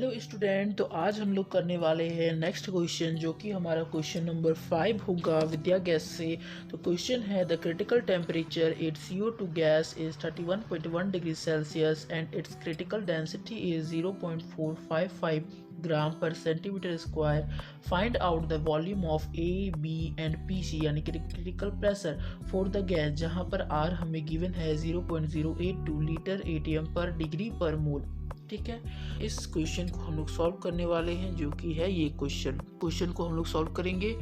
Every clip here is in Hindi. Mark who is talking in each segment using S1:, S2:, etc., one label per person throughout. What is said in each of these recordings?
S1: हेलो स्टूडेंट, तो आज हम लोग करने वाले हैं नेक्स्ट क्वेश्चन, जो कि हमारा क्वेश्चन नंबर 5 होगा विद्या गैस से। तो क्वेश्चन है the critical temperature it CO2 gas is 31.1 degree Celsius and it's critical density is 0.455 ग्राम पर centimetre square. Find out the volume of A, B and PC यानी कि critical pressure for the gas, जहाँ पर R हमें गिवन है 0.082 लीटर ATM पर डिग्री पर मोल। ठीक है, इस क्वेश्चन को हम लोग सॉल्व करने वाले हैं, जो कि है ये क्वेश्चन को हम लोग सॉल्व करेंगे।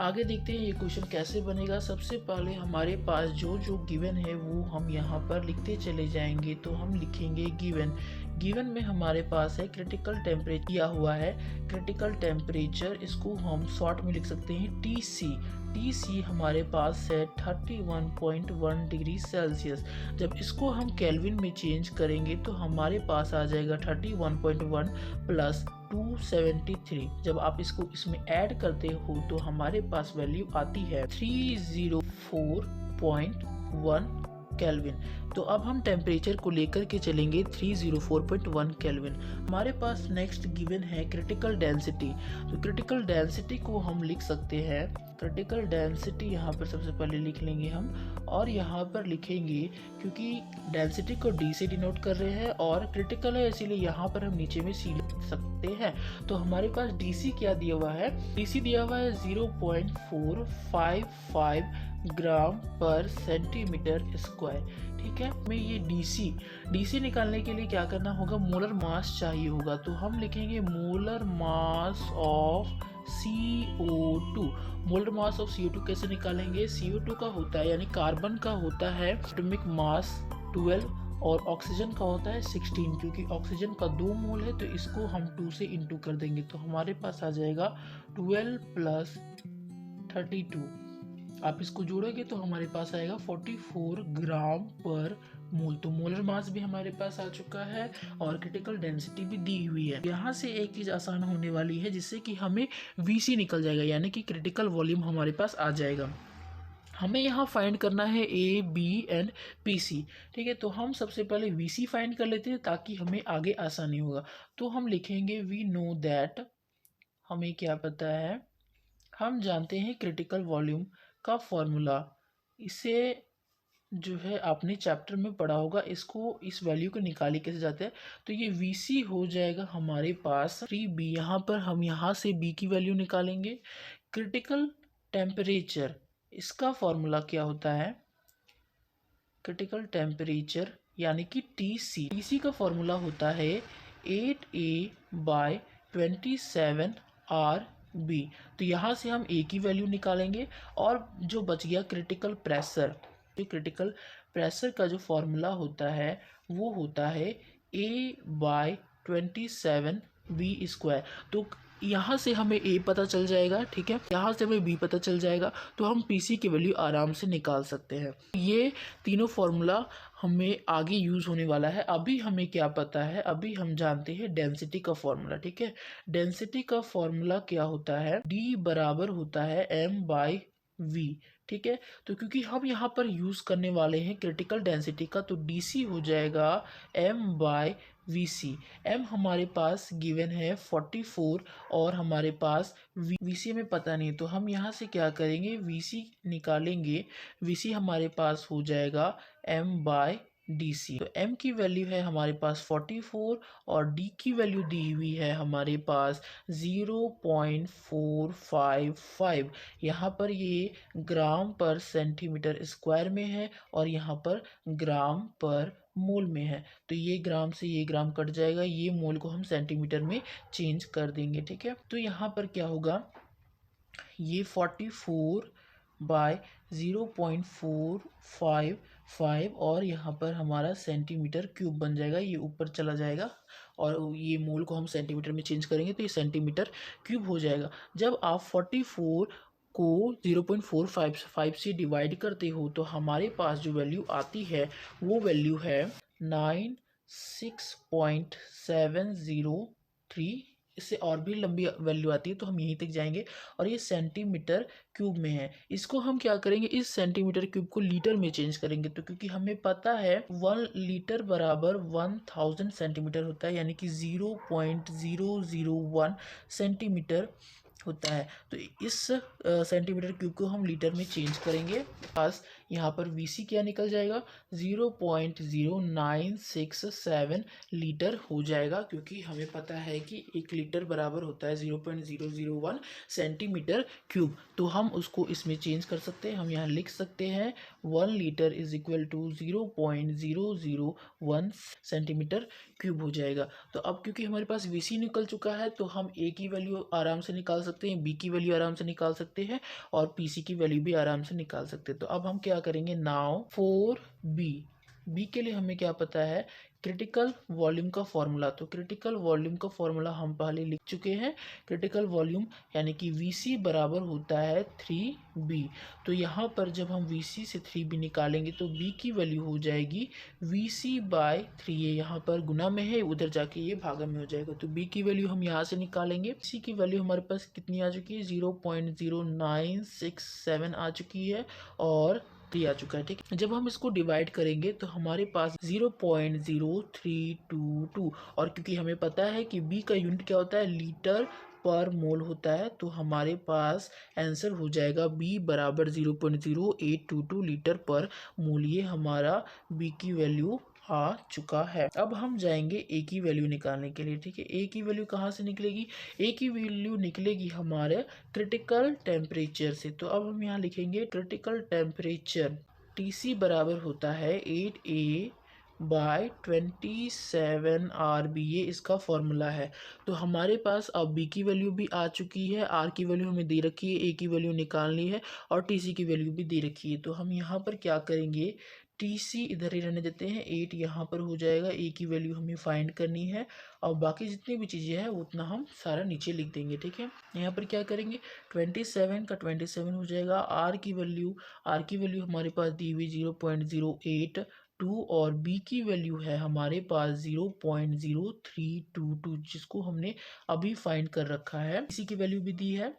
S1: आगे देखते हैं ये क्वेश्चन कैसे बनेगा। सबसे पहले हमारे पास जो गिवन है वो हम यहाँ पर लिखते चले जाएंगे। तो हम लिखेंगे गिवन में हमारे पास है क्रिटिकल टेम्परेचर दिया हुआ है। क्रिटिकल टेम्परेचर इसको हम शॉर्ट में लिख सकते हैं TC हमारे पास है 31.1 डिग्री सेल्सियस। जब इसको हम केल्विन में चेंज करेंगे तो हमारे पास आ जाएगा 31.1 प्लस 273। जब आप इसको इसमें ऐड करते हो तो हमारे पास वैल्यू आती है 304.1 केल्विन। तो अब हम टेम्परेचर को लेकर के चलेंगे 304.1 केल्विन। हमारे पास नेक्स्ट गिवन है क्रिटिकल डेंसिटी। तो क्रिटिकल डेंसिटी को हम लिख सकते हैं, क्रिटिकल डेंसिटी यहाँ पर सबसे पहले लिख लेंगे हम, और यहाँ पर लिखेंगे क्योंकि डेंसिटी को D से डिनोट कर रहे हैं और क्रिटिकल है इसीलिए यहाँ पर हम नीचे में C लिख सकते हैं। तो हमारे पास DC क्या दिया हुआ है, DC दिया हुआ है 0.455 ग्राम पर सेंटीमीटर स्क्वायर। ठीक है, मैं ये DC निकालने के लिए क्या करना होगा, मोलर मास चाहिए होगा। तो हम लिखेंगे molar mass of CO2। Molar mass of CO2 कैसे निकालेंगे, CO2 का होता है यानी कार्बन का होता है एटॉमिक मास 12 और ऑक्सीजन का होता है 16। क्योंकि ऑक्सीजन का 2 मोल है तो इसको हम 2 से इंटू कर देंगे। तो हमारे पास आ जाएगा 12 प्लस 32। आप इसको जोड़ोगे तो हमारे पास आएगा 44 ग्राम पर मोल। तो मोलर मास भी हमारे पास आ चुका है और क्रिटिकल डेंसिटी भी दी हुई है। यहाँ से एक चीज आसान होने वाली है जिससे कि हमें VC निकल जाएगा यानी कि क्रिटिकल वॉल्यूम हमारे पास आ जाएगा। हमें यहाँ फाइंड करना है A, B एंड PC। ठीक है, तो हम सबसे पहले VC फाइंड कर लेते हैं ताकि हमें आगे आसानी होगा। तो हम लिखेंगे वी नो दैट, हमें क्या पता है, हम जानते हैं क्रिटिकल वॉल्यूम का फॉर्मूला। इसे जो है आपने चैप्टर में पढ़ा होगा, इसको इस वैल्यू को निकाले कैसे जाते हैं। तो ये VC हो जाएगा हमारे पास 3B। यहाँ पर हम यहाँ से B की वैल्यू निकालेंगे। क्रिटिकल टेम्परेचर, इसका फॉर्मूला क्या होता है, क्रिटिकल टेम्परेचर यानी कि TC का फॉर्मूला होता है 8A/27RB। तो यहाँ से हम A की वैल्यू निकालेंगे और जो बच गया क्रिटिकल प्रेशर, जो क्रिटिकल प्रेशर का जो फॉर्मूला होता है वो होता है A/27B²। तो यहाँ से हमें A पता चल जाएगा, ठीक है, यहाँ से हमें B पता चल जाएगा, तो हम PC की वैल्यू आराम से निकाल सकते हैं। ये तीनों फॉर्मूला हमें आगे यूज होने वाला है। अभी हमें क्या पता है, अभी हम जानते हैं डेंसिटी का फॉर्मूला। ठीक है, डेंसिटी का फॉर्मूला क्या होता है, D बराबर होता है M/V। ठीक है, तो क्योंकि हम यहाँ पर यूज करने वाले हैं क्रिटिकल डेंसिटी का, तो DC हो जाएगा M/VC। M हमारे पास गिवन है 44 और हमारे पास VC में पता नहीं, तो हम यहाँ से क्या करेंगे, VC निकालेंगे। VC हमारे पास हो जाएगा M/DC। तो M की वैल्यू है हमारे पास 44 और D की वैल्यू दी हुई है हमारे पास 0.455। यहाँ पर ये ग्राम पर सेंटीमीटर स्क्वायर में है और यहाँ पर ग्राम पर मोल में है। तो ये ग्राम से ये ग्राम कट जाएगा, ये मोल को हम सेंटीमीटर में चेंज कर देंगे। ठीक है, तो यहाँ पर क्या होगा, ये 44/0.455 और यहाँ पर हमारा सेंटीमीटर क्यूब बन जाएगा। ये ऊपर चला जाएगा और ये मोल को हम सेंटीमीटर में चेंज करेंगे तो ये सेंटीमीटर क्यूब हो जाएगा। जब आप 44 को 0.455 से डिवाइड करते हो तो हमारे पास जो वैल्यू आती है वो वैल्यू है 96.703 इससे और भी लंबी वैल्यू आती है तो हम यहीं तक जाएंगे, और ये सेंटीमीटर क्यूब में है। इसको हम क्या करेंगे, इस सेंटीमीटर क्यूब को लीटर में चेंज करेंगे। तो क्योंकि हमें पता है 1 लीटर बराबर 1000 सेंटीमीटर होता है, यानी कि 0.001 सेंटीमीटर होता है। तो इस सेंटीमीटर क्यूब को हम लीटर में चेंज करेंगे। पास यहाँ पर वीसी क्या निकल जाएगा, 0.0967 लीटर हो जाएगा, क्योंकि हमें पता है कि 1 लीटर बराबर होता है 0.001 सेंटीमीटर क्यूब। तो हम उसको इसमें चेंज कर सकते हैं। हम यहाँ लिख सकते हैं 1 litre is equal to 0.001 centimetre cube हो जाएगा। तो अब क्योंकि हमारे पास वीसी निकल चुका है तो हम ए की वैल्यू आराम से निकाल सकते हैं, बी की वैल्यू आराम से निकाल सकते हैं, और पीसी की वैल्यू भी आराम से निकाल सकते हैं। तो अब हम क्या करेंगे, नाउ फॉर बी के लिए हमें क्या पता है, क्रिटिकल वॉल्यूम का फॉर्मूला। तो क्रिटिकल वॉल्यूम का फॉर्मूला हम पहले लिख चुके हैं। क्रिटिकल वॉल्यूम यानी कि वीसी बराबर होता है 3b। तो यहाँ पर जब हम वीसी से 3b निकालेंगे तो बी की वैल्यू हो जाएगी VC/3। ये यहाँ पर गुना में है, उधर जाके ये भागा में हो जाएगा। तो बी की वैल्यू हम यहाँ से निकालेंगे। सी की वैल्यू हमारे पास कितनी आ चुकी है, 0.0967 आ चुकी है, और आ चुका है। ठीक है, जब हम इसको डिवाइड करेंगे तो हमारे पास 0.0322, और क्योंकि हमें पता है कि बी का यूनिट क्या होता है, लीटर पर मोल होता है, तो हमारे पास आंसर हो जाएगा बी बराबर 0.0822 लीटर पर मोल। ये हमारा बी की वैल्यू आ चुका है। अब हम जाएंगे ए की वैल्यू निकालने के लिए। ठीक है, ए की वैल्यू कहाँ से निकलेगी, ए की वैल्यू निकलेगी हमारे क्रिटिकल टेम्परेचर से। तो अब हम यहाँ लिखेंगे क्रिटिकल टेम्परेचर TC बराबर होता है 8A/27 RB, ये इसका फॉर्मूला है। तो हमारे पास अब बी की वैल्यू भी आ चुकी है, आर की वैल्यू हमें दे रखी है, ए की वैल्यू निकालनी है, और TC की वैल्यू भी दे रखी है। तो हम यहाँ पर क्या करेंगे, TC इधर ही रहने देते हैं, 8 यहाँ पर हो जाएगा, ए की वैल्यू हमें फाइंड करनी है, और बाकी जितनी भी चीज़ें हैं उतना हम सारा नीचे लिख देंगे। ठीक है, यहाँ पर क्या करेंगे, 27 का 27 हो जाएगा। आर की वैल्यू हमारे पास दी हुई 0.082, और बी की वैल्यू है हमारे पास 0.0322, जिसको हमने अभी फाइंड कर रखा है। इसी की वैल्यू भी दी है।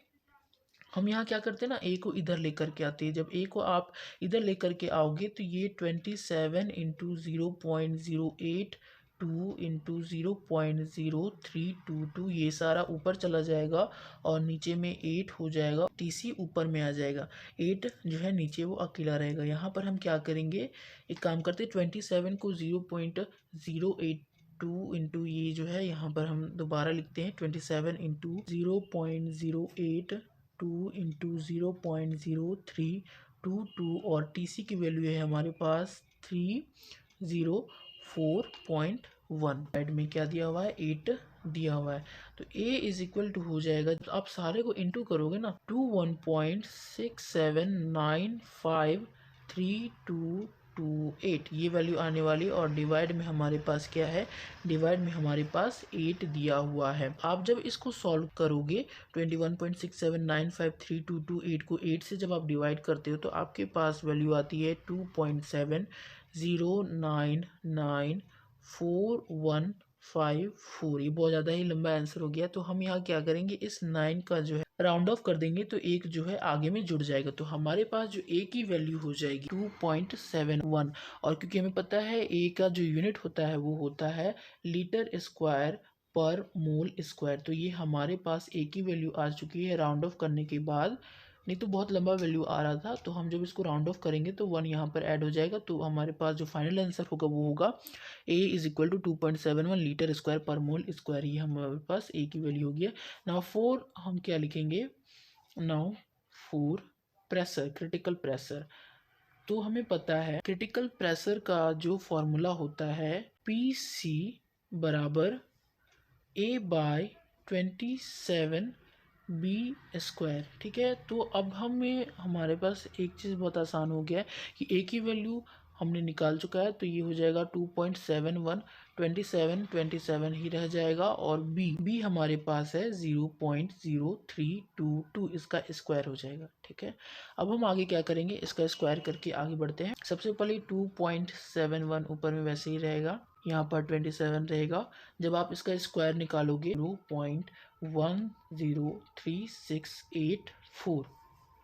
S1: हम यहाँ क्या करते हैं ना, ए को इधर लेकर के आते हैं। जब ए को आप इधर लेकर के आओगे तो ये 27 इंटू 0.082 इंटू 0.0322 ये सारा ऊपर चला जाएगा, और नीचे में 8 हो जाएगा, TC ऊपर में आ जाएगा, 8 जो है नीचे वो अकेला रहेगा। यहाँ पर हम क्या करेंगे, एक काम करते हैं, 27 को 0.082 इंटू ये जो है यहाँ पर हम दोबारा लिखते हैं, 27 इंटू 0.08 2 इंटू 0.0322, और TC की वैल्यू है हमारे पास 304.1। साइड में क्या दिया हुआ है, 8 दिया हुआ है। तो A इज इक्वल टू हो जाएगा, तो आप सारे को इंटू करोगे ना, 21.67953228 ये वैल्यू आने वाली, और डिवाइड में हमारे पास क्या है, डिवाइड में हमारे पास 8 दिया हुआ है। आप जब इसको सॉल्व करोगे 21.67953228 को 8 से जब आप डिवाइड करते हो तो आपके पास वैल्यू आती है 2.70994154। ये बहुत ज़्यादा ही लंबा आंसर हो गया। तो हम यहाँ क्या करेंगे, इस 9 का जो है राउंड ऑफ कर देंगे, तो एक जो है आगे में जुड़ जाएगा। तो हमारे पास जो ए की वैल्यू हो जाएगी 2.71, और क्योंकि हमें पता है ए का जो यूनिट होता है वो होता है litre square per mole square. तो ये हमारे पास ए की वैल्यू आ चुकी है राउंड ऑफ करने के बाद। नहीं तो बहुत लंबा वैल्यू आ रहा था, तो हम जब इसको राउंड ऑफ करेंगे तो 1 यहाँ पर ऐड हो जाएगा। तो हमारे पास जो फाइनल आंसर होगा वो होगा A is equal to 2.71 litre square per mole square. ये हमारे पास ए की वैल्यू होगी। नाउ 4 हम क्या लिखेंगे, नाउ 4 प्रेशर, क्रिटिकल प्रेशर। तो हमें पता है क्रिटिकल प्रेशर का जो फॉर्मूला होता है PC बराबर A/27B²। ठीक है, तो अब हमें हमारे पास एक चीज़ बहुत आसान हो गया है कि ए की वैल्यू हमने निकाल चुका है, तो ये हो जाएगा 2.71, 27 ही रह जाएगा। और बी हमारे पास है 0.0322, इसका स्क्वायर हो जाएगा। ठीक है, अब हम आगे क्या करेंगे, इसका स्क्वायर करके आगे बढ़ते हैं। सबसे पहले 2.71 ऊपर में वैसे ही रहेगा, यहाँ पर 27 रहेगा। जब आप इसका स्क्वायर निकालोगे 0.10368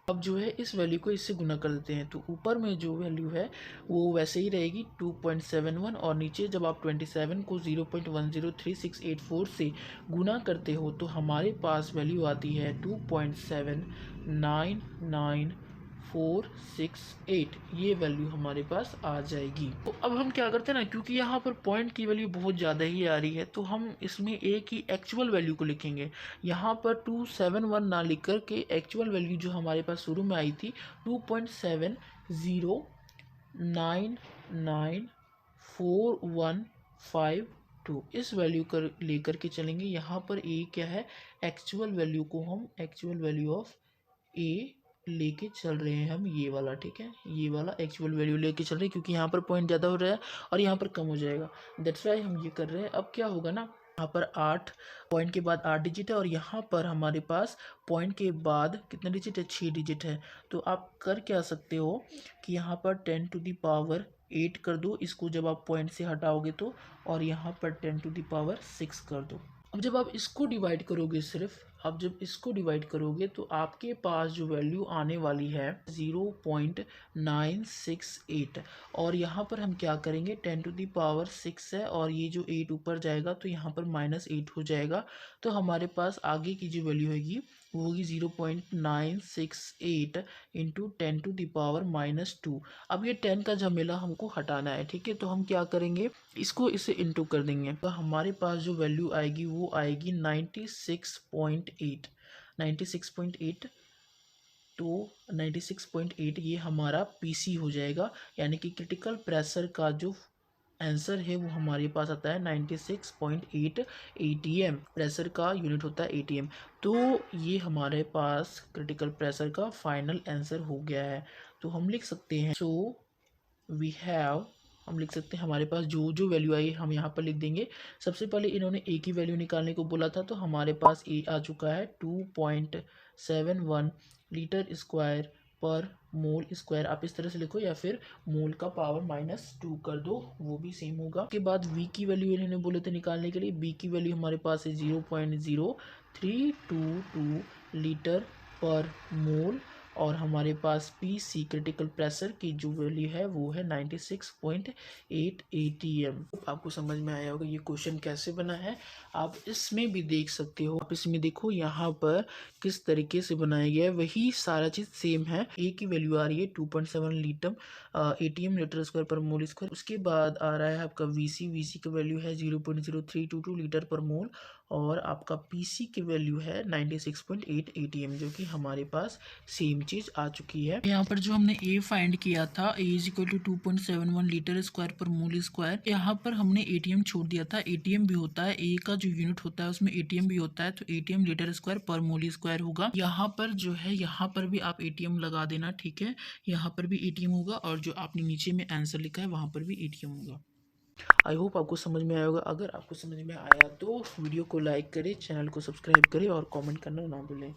S1: अब जो है इस वैल्यू को इससे गुना कर देते हैं, तो ऊपर में जो वैल्यू है वो वैसे ही रहेगी 2.71, और नीचे जब आप 27 को 0.10368 से गुना करते हो तो हमारे पास वैल्यू आती है 2.799468। ये वैल्यू हमारे पास आ जाएगी। तो अब हम क्या करते हैं ना, क्योंकि यहाँ पर पॉइंट की वैल्यू बहुत ज़्यादा ही आ रही है, तो हम इसमें एक ही एक्चुअल वैल्यू को लिखेंगे। यहाँ पर 271 ना लिख कर के एक्चुअल वैल्यू जो हमारे पास शुरू में आई थी 2.70994152, इस वैल्यू कर लेकर के चलेंगे। यहाँ पर ए क्या है, एक्चुअल वैल्यू को हम एक्चुअल वैल्यू ऑफ ए लेके चल रहे हैं हम, ये वाला। ठीक है, ये वाला एक्चुअल वैल्यू लेके चल रहे हैं, क्योंकि यहाँ पर पॉइंट ज़्यादा हो रहा है और यहाँ पर कम हो जाएगा, दैट्स वाई हम ये कर रहे हैं। अब क्या होगा ना, यहाँ पर 8 पॉइंट के बाद 8 डिजिट है, और यहाँ पर हमारे पास पॉइंट के बाद कितना डिजिट है, 6 डिजिट है। तो आप कर क्या सकते हो कि यहाँ पर 10⁸ कर दो इसको, जब आप पॉइंट से हटाओगे तो, और यहाँ पर 10⁶ कर दो। अब जब आप इसको डिवाइड करोगे, सिर्फ अब जब इसको डिवाइड करोगे तो आपके पास जो वैल्यू आने वाली है 0.968, और यहाँ पर हम क्या करेंगे, 10⁶ है, और ये जो 8 ऊपर जाएगा तो यहाँ पर -8 हो जाएगा। तो हमारे पास आगे की जो वैल्यू होगी वो होगी 0.968 इंटू 10⁻²। अब ये 10 का झमेला हमको हटाना है। ठीक है, तो हम क्या करेंगे, इसको इसे इंटू कर देंगे, तो हमारे पास जो वैल्यू आएगी वो आएगी 96.8। तो 96.8 ये हमारा पीसी हो जाएगा, यानी कि क्रिटिकल प्रेशर का जो आंसर है वो हमारे पास आता है 96.8 ATM। प्रेशर का यूनिट होता है ATM। तो ये हमारे पास क्रिटिकल प्रेशर का फाइनल आंसर हो गया है। तो हम लिख सकते हैं, हम लिख सकते हैं हमारे पास जो जो वैल्यू आई हम यहाँ पर लिख देंगे। सबसे पहले इन्होंने ए की वैल्यू निकालने को बोला था, तो हमारे पास ए आ चुका है 2.71 litre square per mole square. आप इस तरह से लिखो, या फिर मोल का पावर -2 कर दो, वो भी सेम होगा। उसके बाद वी की वैल्यू इन्होंने बोले थे निकालने के लिए, बी की वैल्यू हमारे पास है 0.0322 लीटर पर मोल, और हमारे पास पीसी क्रिटिकल प्रेशर की जो वैल्यू है वो है 96.8 ATM। आपको समझ में आया होगा ये क्वेश्चन कैसे बना है। आप इसमें भी देख सकते हो, आप इसमें देखो यहाँ पर किस तरीके से बनाया गया है, वही सारा चीज़ सेम है। ए की वैल्यू आ रही है 2.7 litre ATM litre square per mole square. उसके बाद आ रहा है आपका वीसी की वैल्यू है 0.0322 लीटर पर मोल, और आपका पीसी की वैल्यू है 96.8 ATM, जो कि हमारे पास सेम चीज़ आ चुकी है। यहाँ पर जो हमने ए फाइंड किया था, A is equal to 2.71 litre square per mole square, यहाँ पर हमने ATM छोड़ दिया था। ATM भी होता है, ए का जो यूनिट होता है उसमें ATM भी होता है, तो ATM litre square per mole square होगा। यहाँ पर जो है, यहाँ पर भी आप ATM लगा देना। ठीक है, यहाँ पर भी ATM होगा, और जो आपने नीचे में आंसर लिखा है वहाँ पर भी ATM होगा। आई होप आपको समझ में आया होगा। अगर आपको समझ में आया तो वीडियो को लाइक करें, चैनल को सब्सक्राइब करें और कमेंट करना ना भूलें।